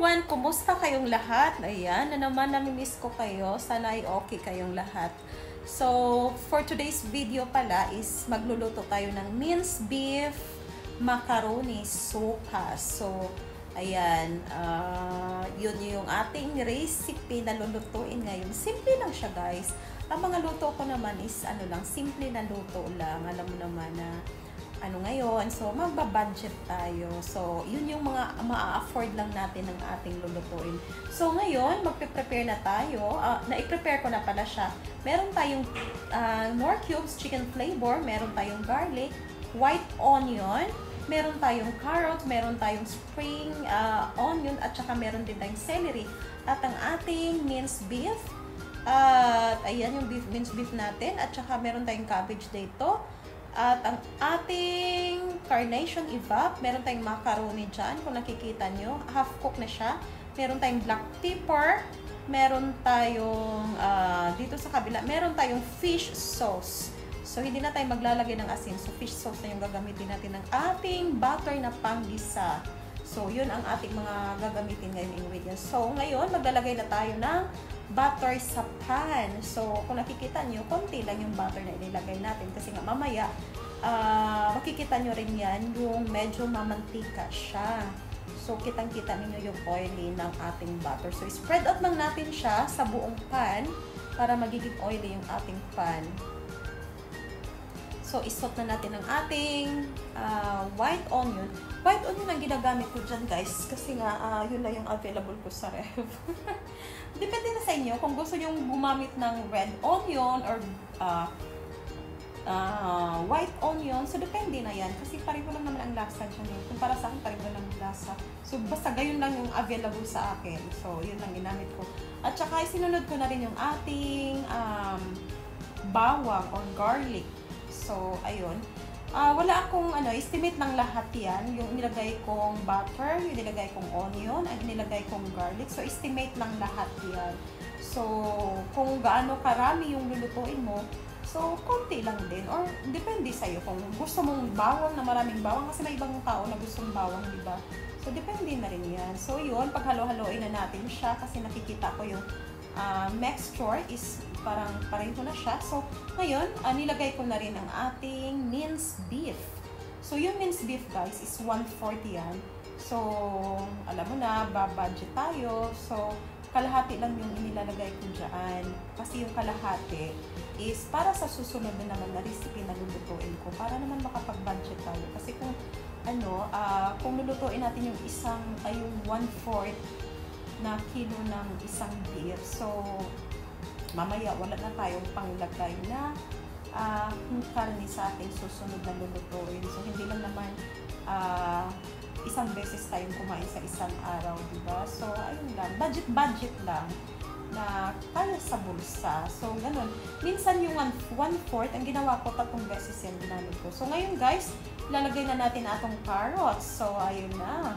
everyone! Kumusta kayong lahat? Ayan, na naman namimiss ko kayo. Sana ay okay kayong lahat. So, for today's video pala is magluluto tayo ng minced beef macaroni sopas. So, ayan, yun yung ating recipe na lulutuin ngayon. Simple lang siya, guys. Ang mga luto ko naman is simple na luto lang. Alam mo naman na ngayon, so magba-budget tayo. So, yun yung mga ma-afford lang natin ng ating lulutuin. So, ngayon, magpe-prepare na tayo. Na-prepare ko na pala siya. Meron tayong more cubes, chicken flavor, meron tayong garlic, white onion, meron tayong carrot, meron tayong spring onion, at saka meron din tayong celery. At ang ating minced beef, ayan yung minced beef natin, at saka meron tayong cabbage dito. At ang ating carnation evap, meron tayong macaroni dyan. Kung nakikita nyo, half cook na siya. Meron tayong black pepper. Meron tayong, dito sa kabila, meron tayong fish sauce. So, hindi na tayo maglalagay ng asin. So, fish sauce na yung gagamitin natin ng ating butter na panggisa. So, yun ang ating mga gagamitin ngayon ingredients. So, ngayon, maglalagay na tayo ng butter sa pan. So, kung nakikita nyo, konti lang yung butter na inilagay natin. Kasi nga, mamaya, makikita nyo rin yan, yung medyo mamantika siya. So, kitang-kita ninyo yung oily ng ating butter. So, spread out lang natin siya sa buong pan para magiging oily yung ating pan. So, isot na natin ang ating white onion. White onion ang ginagamit ko dyan, guys. Kasi nga, yun lang yung available ko sa ref. Depende na sa inyo kung gusto nyo gumamit ng red onion or white onion. So, depende na yan. Kasi pareho lang naman ang lasa dyan. Kung para sa akin, pareho lang ang lasa. So, basta gayon lang yung available sa akin. So, yun lang ginamit ko. At saka, sinunod ko na rin yung ating bawang or garlic. So, ayun. Wala akong estimate ng lahat yan. Yung nilagay kong butter, yung nilagay kong onion, at nilagay kong garlic. So, estimate lang lahat yan. So, kung gaano karami yung lulutuin mo, so, konti lang din. Or, depende sa'yo. Kung gusto mong bawang na maraming bawang, kasi may ibang tao na gustong bawang, diba? So, depende na rin yan. So, yun, paghalo-haloin na natin siya kasi nakikita ko yung mixture is parang pareho na siya. So, ngayon, nilagay ko na rin ang ating minced beef. So, yung minced beef, guys, is 1/4 yan. So, alam mo na, babudget tayo. So, kalahati lang yung inilalagay ko dyan. Kasi yung kalahati is para sa susunod na naman na recipe na lulutuin ko. Para naman makapag-budget tayo. Kasi kung, kung lulutuin natin yung yung 1/4 na kilo ng isang beef. So, mamaya wala na tayong panglagay na karne sa ating susunod na lulutuin. So, hindi lang naman isang beses tayong kumain sa isang araw, diba? So, ayun lang. Budget lang na kaya sa bulsa. So, ganun. Minsan yung 1/4, ang ginawa ko, 3 beses yan ginamit ko. So, ngayon guys, lalagay na natin atong carrots. So, ayun na.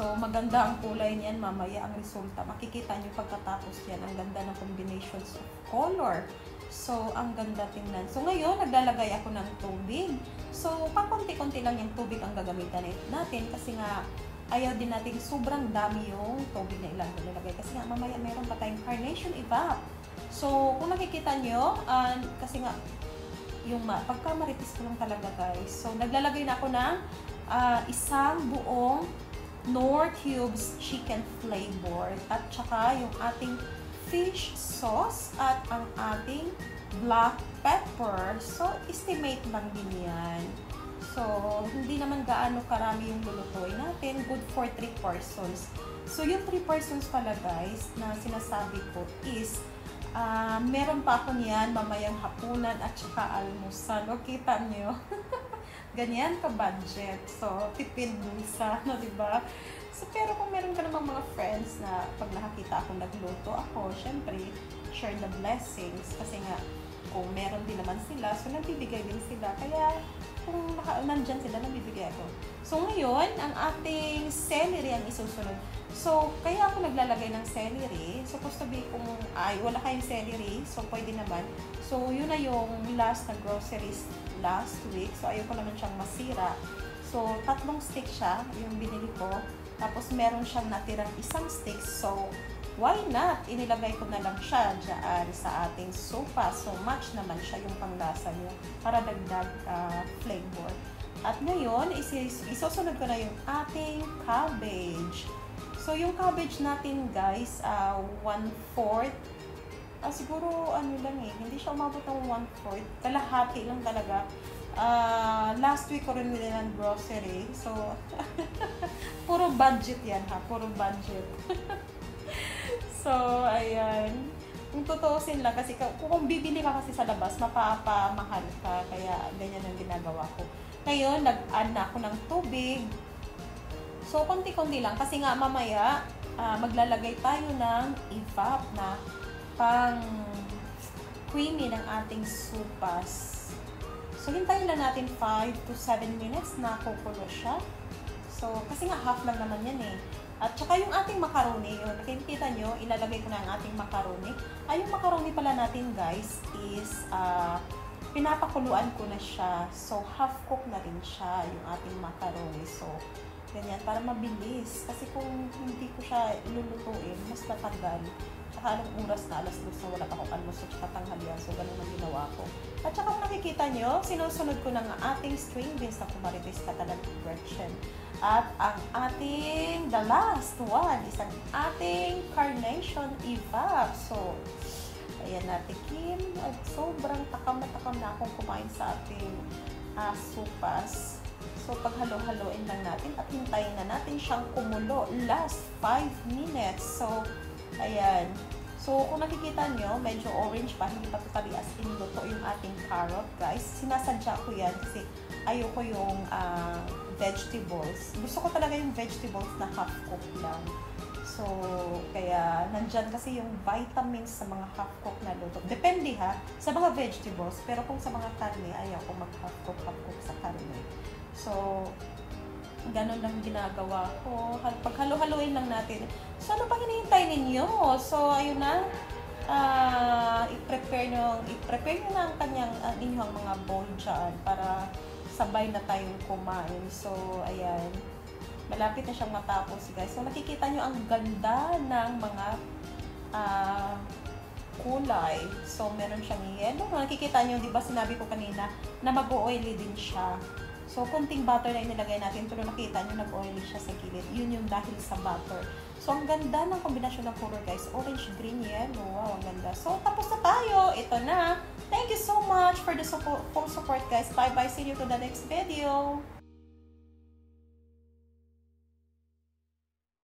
So, maganda ang kulay niyan. Mamaya ang resulta. Makikita nyo pagkatapos yan. Ang ganda ng combinations of color. So, ang ganda tingnan. So, ngayon, naglalagay ako ng tubig. So, pakunti-kunti lang yung tubig ang gagamitan natin. Kasi nga, ayaw din natin sobrang dami yung tubig na ilalagay. Kasi nga, mamaya meron pa tayong carnation evap. So, kung nakikita nyo, kasi nga, yung pagka maritis ko lang talaga, guys. So, naglalagay na ako ng isang buong Knorr cubes chicken flavor, at saka yung ating fish sauce at ang ating black pepper. So, estimate lang din yan. So, hindi naman gaano karami yung lulutuin natin. Good for 3 persons. So, yung 3 persons pala, guys, na sinasabi ko is meron pa ako niyan mamayang hapunan at saka almusal. O, kita nyo? Ganyan ka-budget. So, tipid bulsa, diba? So, pero kung meron ka namang mga friends na pag nakakita akong nagluto ako, syempre, share the blessings. Kasi nga, kung meron din naman sila, so nagbibigay din sila. Kaya, kung nandyan sila, nagbibigay ako. So, ngayon, ang ating celery ang isusunod. So, kaya ako naglalagay ng celery. Supposed to be kung wala kayong celery, so pwede naman. So, yun na yung last na groceries last week. So, ayoko naman siyang masira. So, 3 stick siya, yung binili ko. Tapos meron siyang natirang isang stick. So, why not? Inilagay ko na lang siya dyan sa ating sopa. So, match naman siya yung panglasa niya para dagdag flavor. At ngayon, isusunod ko na yung ating cabbage. So, yung cabbage natin, guys, 1/4. Siguro, ano lang hindi siya umabot ng 1/4. Kalahati lang talaga. Last week ko rin nila ng grocery. So, puro budget yan ha. Puro budget. So, ayan. Kung tutuusin lang, kasi kung bibili ka kasi sa labas, mapapamahal ka. Kaya, ganyan ang ginagawa ko. Ngayon, nag-add na ako ng tubig. So, konti-konti lang. Kasi nga, mamaya, maglalagay tayo ng evap na pang creamy ng ating sopas. So, hintayin lang natin 5 to 7 minutes na kukulo siya. So, kasi nga half lang naman yan At saka yung ating macaroni, yun, nakikita nyo, ilalagay ko na ang ating macaroni. Yung macaroni pala natin, guys, is pinapakuluan ko na siya. So, half cook na rin siya yung ating macaroni. So, ganyan, para mabilis. Kasi kung hindi ko siya lulutuin, mas matagal. Tsaka anong oras na, 2:00 na wala pa akong almusal tsaka tanghalian. So, ganun ang ginawa ko. At saka kung nakikita nyo, sinusunod ko ng ating string beans na kumarites Catalan Gretchen. At ang ating, the last one, is ang ating carnation evap. So, ayan natin, Kim. At sobrang takam na akong kumain sa ating sopas. So, paghalo-haloin lang natin at hintayin na natin siyang kumulo. Last 5 minutes. So, ayan. So, kung nakikita nyo, medyo orange pa. Hindi pa totally as in luto yung ating carrot, guys. Sinasadya ko yan kasi ayoko yung vegetables. Gusto ko talaga yung vegetables na half-cook lang. So, kaya nandyan kasi yung vitamins sa mga half-cook na luto. Depende ha, sa mga vegetables. Pero kung sa mga karne, ayaw ko mag-half-cook sa karne. So, ganun lang ginagawa ko. Paghalo-haloin lang natin. So, ano pang hinihintay ninyo? So, ayun na. I-prepare nyo na ang inyong mga bowl dyan para sabay na tayong kumain. So, ayan. Malapit na siyang matapos, guys. So, nakikita nyo ang ganda ng mga kulay. So, meron siyang yellow. Nakikita nyo, di ba sinabi ko kanina na mag-oily din siya. So, kunting butter na inilagay natin, pero nakita nyo, nag-oily siya sa gilid. Yun yung dahil sa butter. So, ang ganda ng kombinasyon ng color, guys. Orange, green, yellow. Wow, ang ganda. So, tapos na tayo. Ito na. Thank you so much for the support, guys. Bye-bye. See you to the next video.